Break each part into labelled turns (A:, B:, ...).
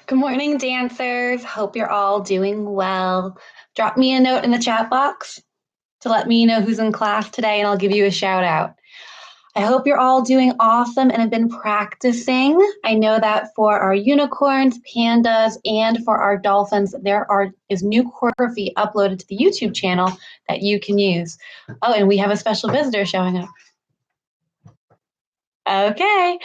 A: Good morning, dancers. Hope you're all doing well. Drop me a note in the chat box to let me know who's in class today, and I'll give you a shout out. I hope you're all doing awesome and have been practicing. I know that for our unicorns, pandas, and for our dolphins, is new choreography uploaded to the YouTube channel that you can use. Oh, and we have a special visitor showing up. Okay,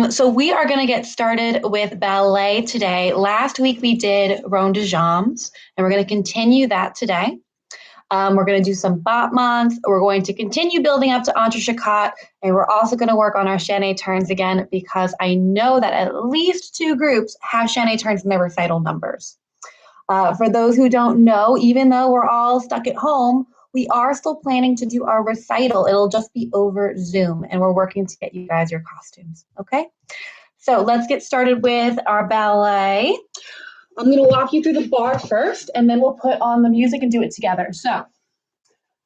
A: so we are going to get started with ballet today. Last week we did rond de jambes, and we're going to continue that today. We're going to do some battements. We're going to continue building up to entrechicot, and we're also going to work on our chaîné turns again because I know that at least 2 groups have chaîné turns in their recital numbers. For those who don't know, even though we're all stuck at home, we are still planning to do our recital. It'll just be over Zoom, and we're working to get you guys your costumes, okay? So let's get started with our ballet. I'm gonna walk you through the bar first, and then we'll put on the music and do it together. So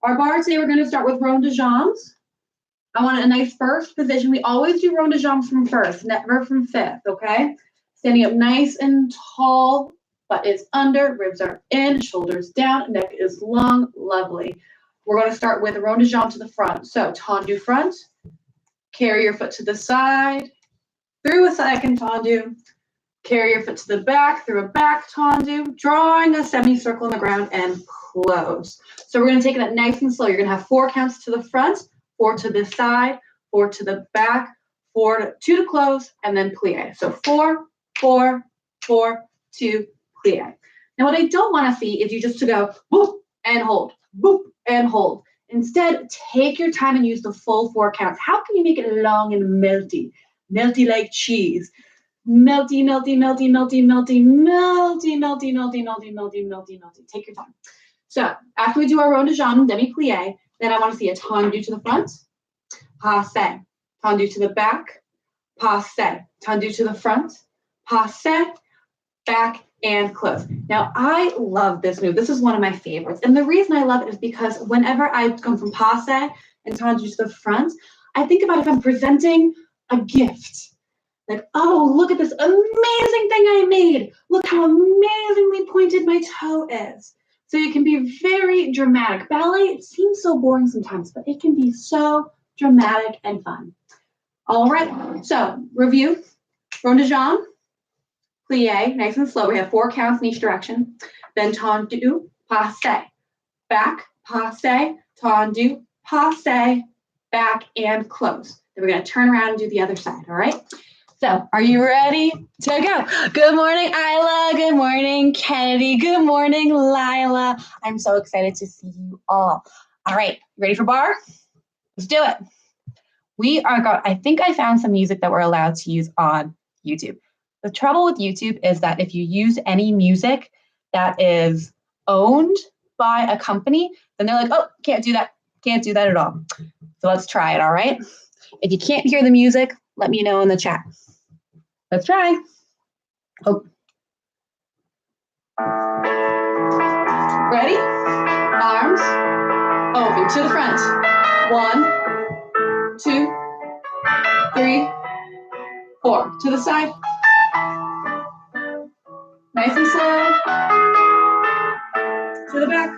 A: our bar today, we're gonna start with rond de jambes. I want a nice first position. We always do rond de jambes from first, never from fifth, okay? Standing up nice and tall. Butt is under, ribs are in, shoulders down, neck is long, lovely. We're going to start with a rond de jambe to the front. So tendu front, carry your foot to the side, through a second tendu, carry your foot to the back, through a back tendu, drawing a semicircle on the ground and close. So we're going to take it nice and slow. You're going to have 4 counts to the front, 4 to the side, 4 to the back, 4 to close, and then plie. So 4, 4, 4, 2, plie. Now, what I don't want to see is you just to go whoop and hold, whoop and hold. Instead, take your time and use the full 4 counts. How can you make it long and melty? Melty like cheese. Melty, melty, melty, melty, melty, melty, melty, melty, melty, melty, melty, melty. Take your time. So after we do our rond de jambe, demi-plie, then I want to see a tendu to the front, passe, tendu to the back, passe, tendu to the front, passe, back, and close. Now, I love this move. This is one of my favorites. And the reason I love it is because whenever I come from passe and tendu to the front, I think about if I'm presenting a gift. Like, oh, look at this amazing thing I made. Look how amazingly pointed my toe is. So it can be very dramatic. Ballet, it seems so boring sometimes, but it can be so dramatic and fun. All right, so review. Rond de jambe. Plie, nice and slow. We have 4 counts in each direction. Then tendu, passe, back, passe, tendu, passe, back, and close. Then we're going to turn around and do the other side, all right? So are you ready to go? Good morning, Isla. Good morning, Kennedy. Good morning, Lila. I'm so excited to see you all. All right, ready for bar? Let's do it. We are going, I think I found some music that we're allowed to use on YouTube. The trouble with YouTube is that if you use any music that is owned by a company, then they're like, oh, can't do that at all. So let's try it, all right? If you can't hear the music, let me know in the chat. Let's try. Oh. Ready? Arms open to the front. 1, 2, 3, 4. To the side. Nice and slow. To the back.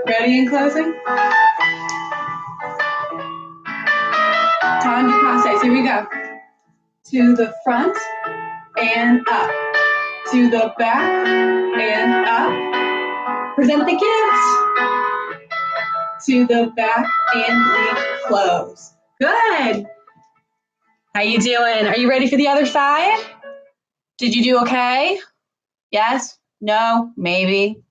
A: Ready and closing. Tendu passes. Here we go. To the front and up. To the back and up. Present the gifts. To the back and we close. Good. How you doing? Are you ready for the other side? Did you do okay? Yes? No? Maybe?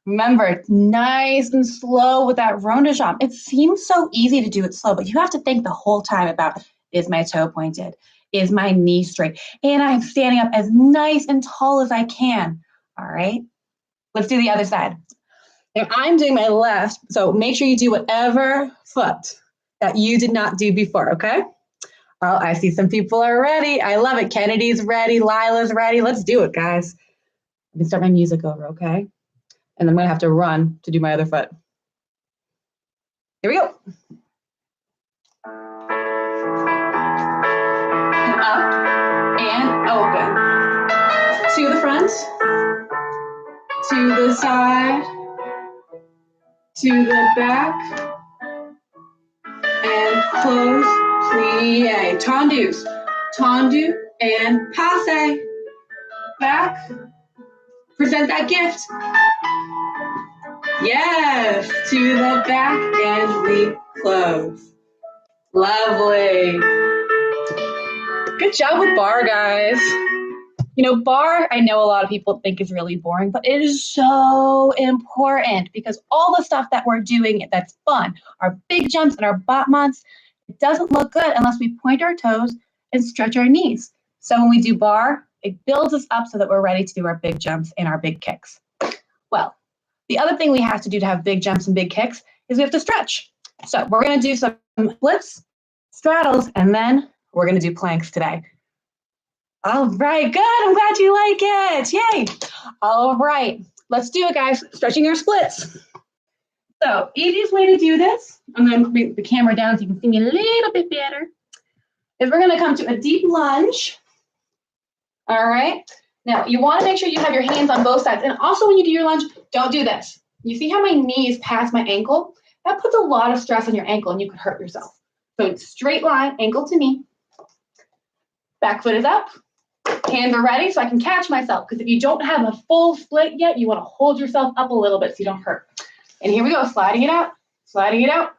A: Remember, it's nice and slow with that rond de jambe. It seems so easy to do it slow, but you have to think the whole time about, is my toe pointed? Is my knee straight? And I'm standing up as nice and tall as I can. All right? Let's do the other side. Now, I'm doing my left, so make sure you do whatever foot that you did not do before, okay? Oh, I see some people are ready. I love it. Kennedy's ready. Lila's ready. Let's do it, guys. Let me start my music over, okay? And I'm going to have to run to do my other foot. Here we go. to the side, to the back, and close, plie. Tendus, tendu, and passe. Back, present that gift. Yes, to the back, and we close. Lovely. Good job with bar, guys. You know, bar, I know a lot of people think is really boring, but it is so important because all the stuff that we're doing that's fun, our big jumps and our battements, it doesn't look good unless we point our toes and stretch our knees. So when we do bar, it builds us up so that we're ready to do our big jumps and our big kicks. Well, the other thing we have to do to have big jumps and big kicks is we have to stretch. So we're going to do some splits, straddles, and then we're going to do planks today. All right, good. I'm glad you like it. Yay. All right, let's do it, guys. Stretching our splits. So easiest way to do this, I'm going to bring the camera down so you can see me a little bit better, is we're going to come to a deep lunge. All right. Now, you want to make sure you have your hands on both sides. And also when you do your lunge, don't do this. You see how my knee is past my ankle? That puts a lot of stress on your ankle and you could hurt yourself. So it's straight line, ankle to knee. Back foot is up. Hands are ready so I can catch myself, because if you don't have a full split yet, you want to hold yourself up a little bit so you don't hurt. And here we go, sliding it out, sliding it out.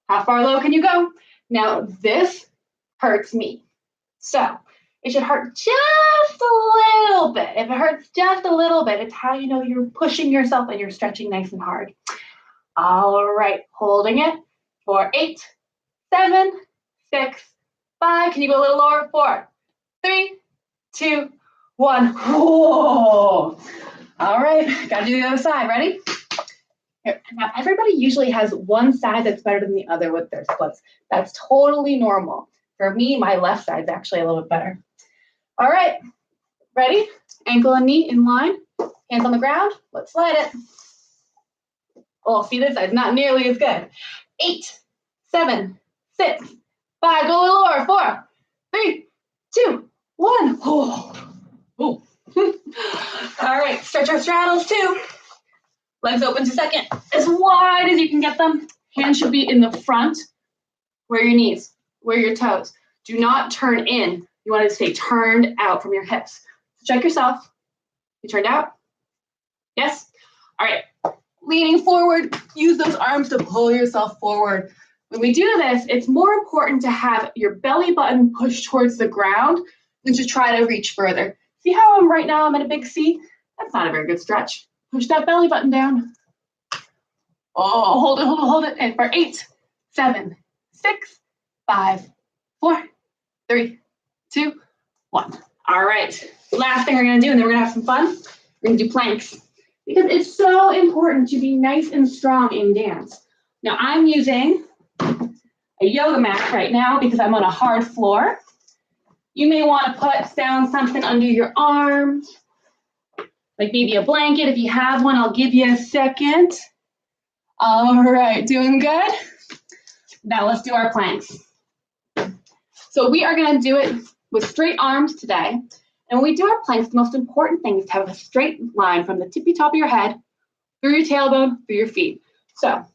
A: How far low can you go? Now this hurts me. So it should hurt just a little bit. If it hurts just a little bit, it's how you know you're pushing yourself and you're stretching nice and hard. All right, holding it for 8, 7, 6, 5. Can you go a little lower? 4, 3, 2, 1. Whoa. All right, gotta do the other side. Ready? Here. Now, everybody usually has one side that's better than the other with their splits. That's totally normal. For me, my left side's actually a little bit better. All right, ready? Ankle and knee in line, hands on the ground. Let's slide it. Oh, see, this side's not nearly as good. 8, 7, 6, 5. Go a little lower. 4, 3, 2, 1. Oh. Oh. All right, stretch our straddles too. Legs open to second, as wide as you can get them. Hands should be in the front. Where are your knees? Where are your toes? Do not turn in. You want to stay turned out from your hips. So check yourself. You turned out? Yes? All right. Leaning forward, use those arms to pull yourself forward. When we do this, it's more important to have your belly button pushed towards the ground than to try to reach further. See how right now I'm in a big C? That's not a very good stretch. Push that belly button down. Oh, hold it, hold it, hold it. And for 8, 7, 6, 5, 4, 3, 2, 1. All right. Last thing we're going to do, and then we're going to have some fun. We're going to do planks, because it's so important to be nice and strong in dance. Now, I'm using a yoga mat right now because I'm on a hard floor. You may want to put down something under your arms, like maybe a blanket. If you have one, I'll give you a second. All right, doing good? Now let's do our planks. So we are going to do it with straight arms today. And when we do our planks, the most important thing is to have a straight line from the tippy top of your head, through your tailbone, through your feet. So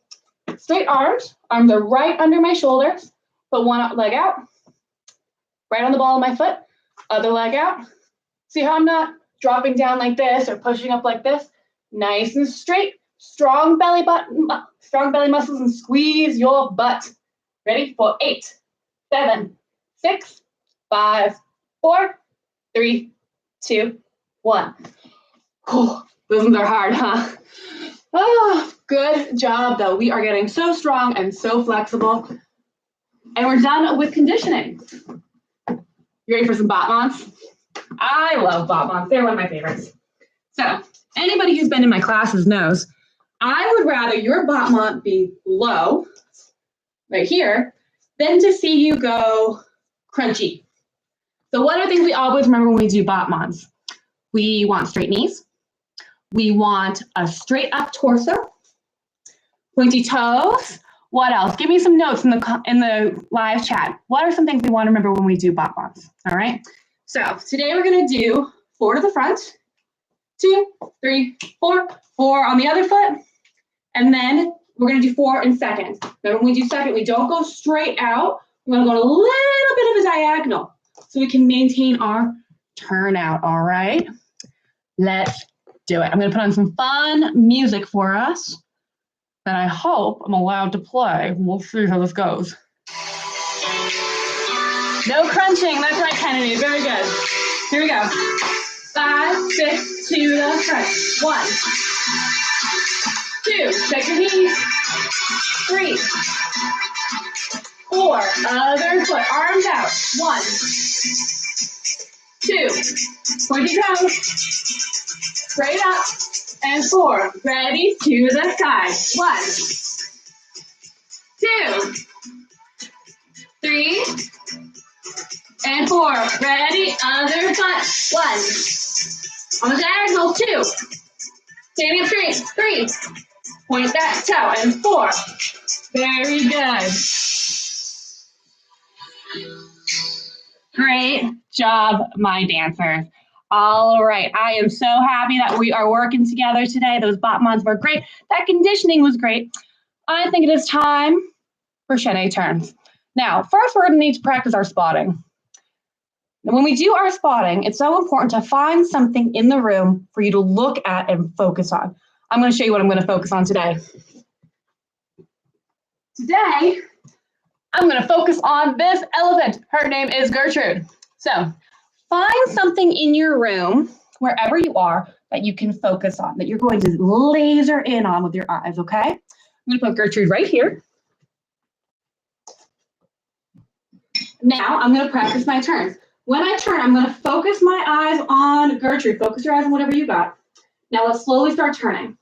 A: straight arms are right under my shoulders. Put one leg out, right on the ball of my foot, other leg out. See how I'm not dropping down like this or pushing up like this? Nice and straight. Strong belly button, strong belly muscles, and squeeze your butt. Ready? For 8, 7, 6, 5, 4, 3, 2, 1. Oh, those ones are hard, huh? Oh, good job, though. We are getting so strong and so flexible. And we're done with conditioning. You ready for some battements? I love battements. They're one of my favorites. So anybody who's been in my classes knows I would rather your battement be low, right here, than to see you go crunchy. So what are things we always remember when we do battements? We want straight knees. We want a straight up torso, pointy toes. What else? Give me some notes in the live chat. What are some things we want to remember when we do battements? All right. So today we're going to do 4 to the front, 2, 3, 4, 4 on the other foot, and then we're gonna do 4 in second. Then when we do second, we don't go straight out. We're gonna go a little bit of a diagonal so we can maintain our turnout, all right? Let's do it. I'm gonna put on some fun music for us that I hope I'm allowed to play. We'll see how this goes. No crunching, that's right, Kennedy, very good. Here we go. 5, 6, to the front. 1, 2, check your knees. 3, 4, other foot, arms out. 1, 2, pointy toes, straight up, and 4. Ready to the side. 1, 2, 3, and 4. Ready, other foot. 1. On the diagonal, 2. Standing up straight, 3. Point that toe, and 4. Very good. Great job, my dancers. All right, I am so happy that we are working together today. Those battements were great. That conditioning was great. I think it is time for chaîné turns. Now, first we're gonna need to practice our spotting. And when we do our spotting, it's so important to find something in the room for you to look at and focus on. I'm gonna show you what I'm gonna focus on today. Today, I'm gonna focus on this elephant. Her name is Gertrude. So find something in your room, wherever you are, that you can focus on, that you're going to laser in on with your eyes, okay? I'm gonna put Gertrude right here. Now I'm gonna practice my turns. When I turn, I'm gonna focus my eyes on Gertrude. Focus your eyes on whatever you got. Now let's slowly start turning.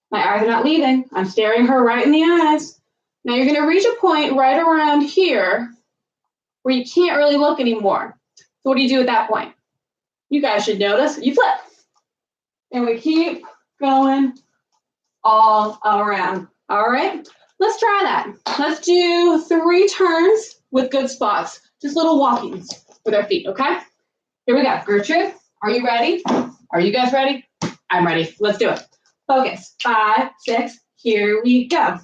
A: My eyes are not leaving. I'm staring her right in the eyes. Now you're gonna reach a point right around here where you can't really look anymore. So what do you do at that point? You guys should notice, you flip. And we keep going all around, all right? Let's try that. Let's do 3 turns with good spots. Just little walkings with our feet, okay? Here we go. Gertrude, are you ready? Are you guys ready? I'm ready. Let's do it. Focus. 5, 6, here we go.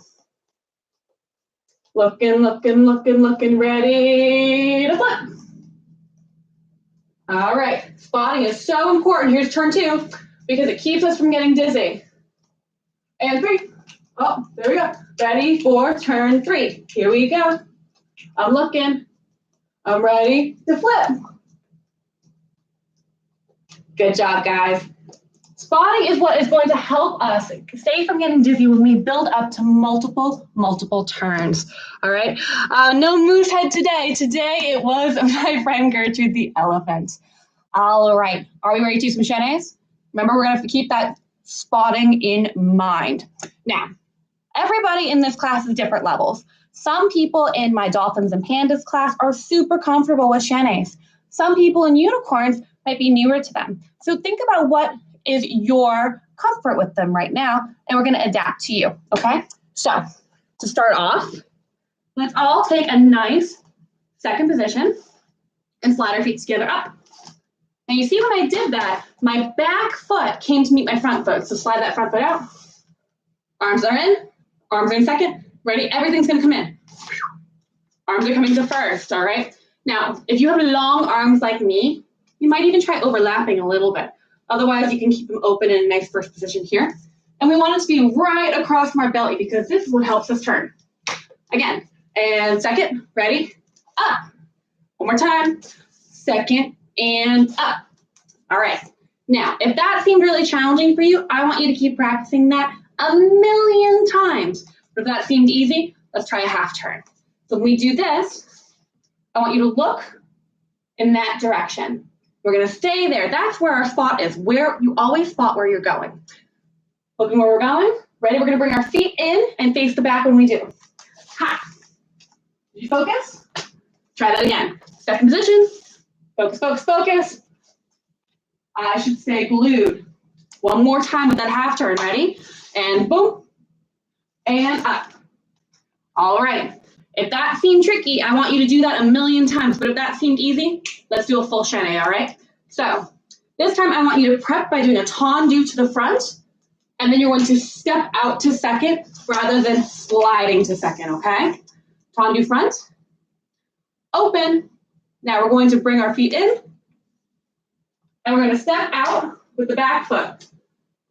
A: Looking, looking, looking, looking, ready to flip. All right, spotting is so important. Here's turn 2, because it keeps us from getting dizzy. And 3, oh, there we go. Ready for turn 3. Here we go. I'm looking, I'm ready to flip. Good job, guys. Spotting is what is going to help us stay from getting dizzy when we build up to multiple turns, all right? No moose head today. Today it was my friend Gertrude the elephant. All right, are we ready to do some chaînés? Remember, we're gonna have to keep that spotting in mind. Now, everybody in this class is different levels. Some people in my dolphins and pandas class are super comfortable with chaînés. Some people in unicorns might be newer to them. So think about what is your comfort with them right now, and we're gonna adapt to you, okay? So to start off, let's all take a nice second position and slide our feet together up. Now you see when I did that, my back foot came to meet my front foot. So slide that front foot out. Arms are in, arms are in second. Ready? Everything's gonna come in. Arms are coming to first, all right? Now, if you have long arms like me, you might even try overlapping a little bit. Otherwise, you can keep them open in a nice first position here. And we want it to be right across from our belly because this is what helps us turn. Again, and second, ready, up. One more time, second and up. All right, now, if that seemed really challenging for you, I want you to keep practicing that a million times. But if that seemed easy, let's try a half turn. So when we do this, I want you to look in that direction. We're gonna stay there. That's where our spot is, where you always spot where you're going. Looking where we're going. Ready? We're gonna bring our feet in and face the back when we do. Ha. Did you focus? Try that again. Second position. Focus, focus, focus. I should stay glued. One more time with that half turn. Ready? And boom. And up. All right. If that seemed tricky, I want you to do that a million times. But if that seemed easy, let's do a full chaîné, all right? So
B: This time I want you to prep by doing a tendu to the front, and then you're going to step out to second rather than sliding to second, okay? Tendu front, open. Now we're going to bring our feet in, and we're going to step out with the back foot.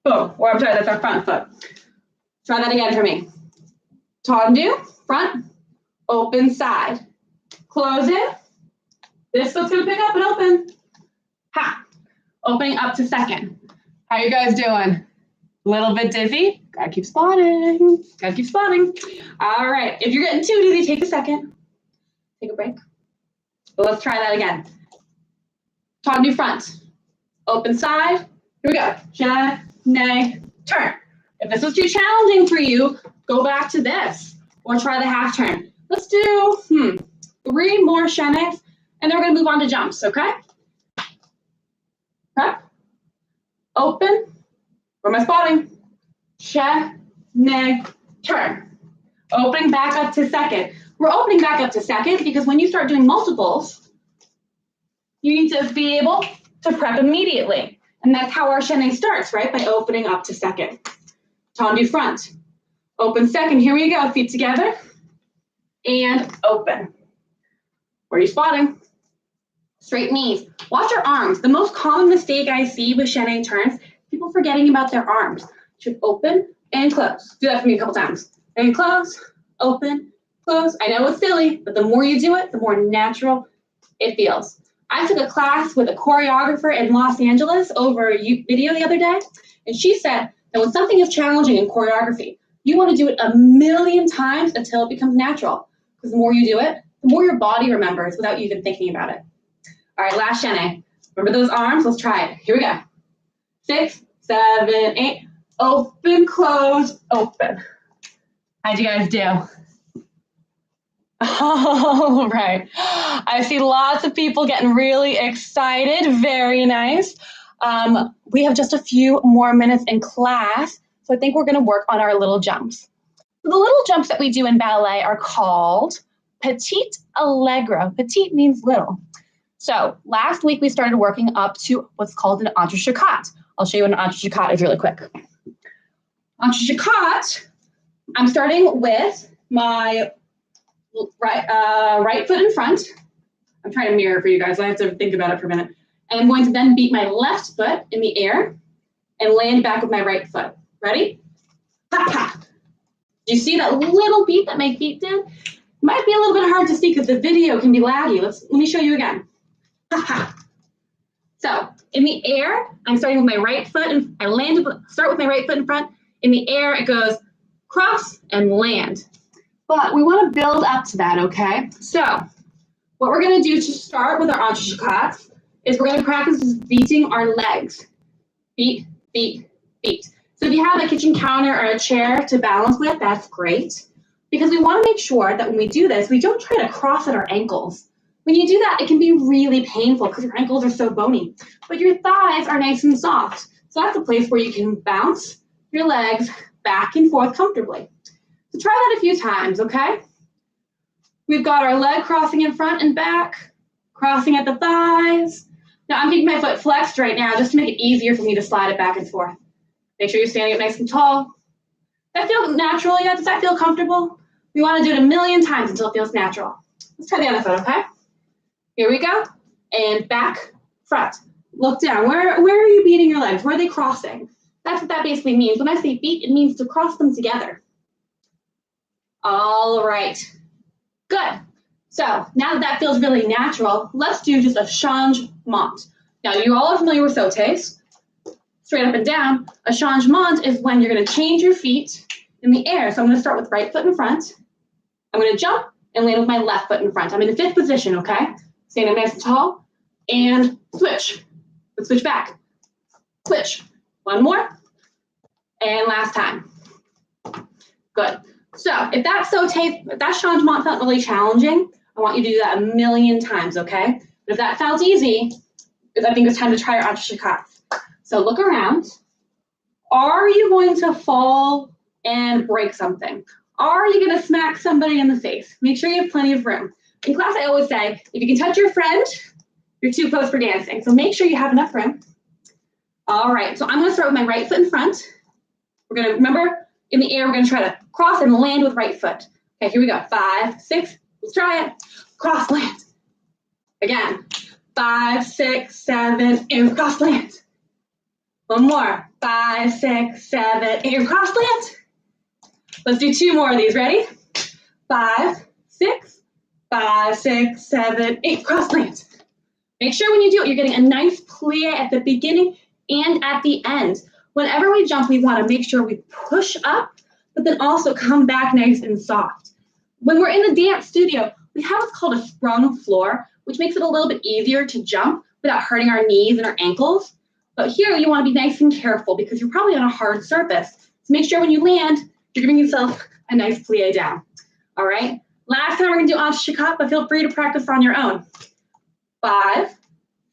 B: Boom, or I'm sorry, that's our front foot. Try that again for me. Tendu, front, open side. Close it. This foot's gonna pick up and open. Ha! Opening up to second. How you guys doing? A little bit dizzy? Gotta keep spotting. Gotta keep spotting. All right, if you're getting too dizzy, take a second. Take a break. But let's try that again. Tendu front. Open side. Here we go. Shanae, turn. If this was too challenging for you, go back to this or try the half turn. Let's do 3 more shanaes, and then we're gonna move on to jumps, okay? Prep, open, where am I spotting? Shanae, turn. Opening back up to second. We're opening back up to second because when you start doing multiples, you need to be able to prep immediately. And that's how our shanae starts, right? By opening up to second. Tendu front, open second. Here we go, feet together, and open. Where are you spotting? Straight knees. Watch your arms. The most common mistake I see with shanae turns, people forgetting about their arms. Should open and close. Do that for me a couple times. And close, open, close. I know it's silly, but the more you do it, the more natural it feels. I took a class with a choreographer in Los Angeles over video the other day, and she said that when something is challenging in choreography, you want to do it a million times until it becomes natural. Because the more you do it, the more your body remembers without you even thinking about it. All right, last shanae. Remember those arms? Let's try it. Here we go. 6, 7, 8. Open, close, open. How'd you guys do?
A: All right. I see lots of people getting really excited. Very nice. We have just a few more minutes in class, so I think we're going to work on our little jumps. The little jumps that we do in ballet are called petite allegro. Petite means little. So last week we started working up to what's called an entrechicot. I'll show you what an entrechicot is really quick. Entrechicot, I'm starting with my right foot in front. I'm trying to mirror for you guys. I have to think about it for a minute. And I'm going to then beat my left foot in the air and land back with my right foot. Ready? Ha ha. Do you see that little beat that my feet did? It might be a little bit hard to see because the video can be laggy. Let me show you again. Ha ha. So in the air, I'm starting with my right foot, and I start with my right foot in front. In the air, it goes cross and land. But we want to build up to that, okay? So what we're going to do to start with our entrechicots is we're going to practice beating our legs. Beat, beat, beat. So if you have a kitchen counter or a chair to balance with, that's great. Because we want to make sure that when we do this, we don't try to cross at our ankles. When you do that, it can be really painful because your ankles are so bony. But your thighs are nice and soft. So that's a place where you can bounce your legs back and forth comfortably. So try that a few times, okay? We've got our leg crossing in front and back, crossing at the thighs. Now I'm keeping my foot flexed right now just to make it easier for me to slide it back and forth. Make sure you're standing up nice and tall. Does that feel natural yet? Does that feel comfortable? We want to do it a million times until it feels natural. Let's try the other foot, okay? Here we go. And back, front. Look down. Where are you beating your legs? Where are they crossing? That's what that basically means. When I say beat, it means to cross them together. All right. Good. So now that feels really natural, let's do just a changement. Now you all are familiar with sautés. Straight up and down. A changement is when you're going to change your feet in the air. So I'm going to start with right foot in front. I'm going to jump and land with my left foot in front. I'm in the 5th position, okay? Stand up nice and tall and switch. Let's switch back. Switch. One more. And last time. Good. So if that changement felt really challenging, I want you to do that a million times, okay? But if that felt easy, I think it's time to try our entrechicots. So look around. Are you going to fall and break something? Are you going to smack somebody in the face? Make sure you have plenty of room. In class, I always say, if you can touch your friend, you're too close for dancing. So make sure you have enough room.
B: All right, so I'm gonna start with my right foot in front. We're gonna, remember, in the air, we're gonna try to cross and land with right foot. Okay, here we go. 5, 6, let's try it. Cross land. Again, 5, 6, 7, and cross land. One more. 5, 6, 7, and cross land. Let's do 2 more of these. Ready? 5, 6, 5, 6, 7, 8, cross land. Make sure when you do it, you're getting a nice plie at the beginning and at the end. Whenever we jump, we want to make sure we push up, but then also come back nice and soft. When we're in the dance studio, we have what's called a sprung floor, which makes it a little bit easier to jump without hurting our knees and our ankles. But here you want to be nice and careful because you're probably on a hard surface. So make sure when you land, you're giving yourself a nice plie down. All right, last time we're going to do Anshika, but feel free to practice on your own. 5,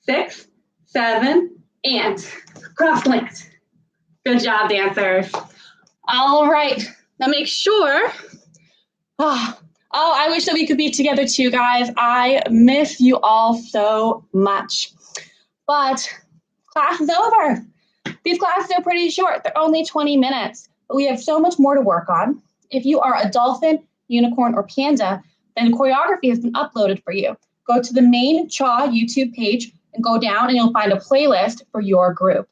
B: 6, 7, and cross land. Good job, dancers. All right, now make sure. Oh, I wish that we could be together too, guys. I miss you all so much. But class is over. These classes are pretty short. They're only 20 minutes, but we have so much more to work on. If you are a dolphin, unicorn, or panda, then choreography has been uploaded for you. Go to the main CHA YouTube page and go down and you'll find a playlist for your group.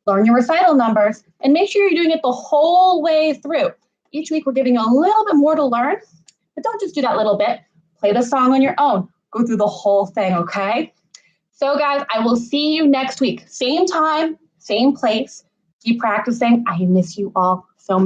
B: Learn your recital numbers and make sure you're doing it the whole way through. Each week we're giving you a little bit more to learn, but don't just do that little bit. Play the song on your own. Go through the whole thing, okay? So guys, I will see you next week. Same time, same place. Keep practicing. I miss you all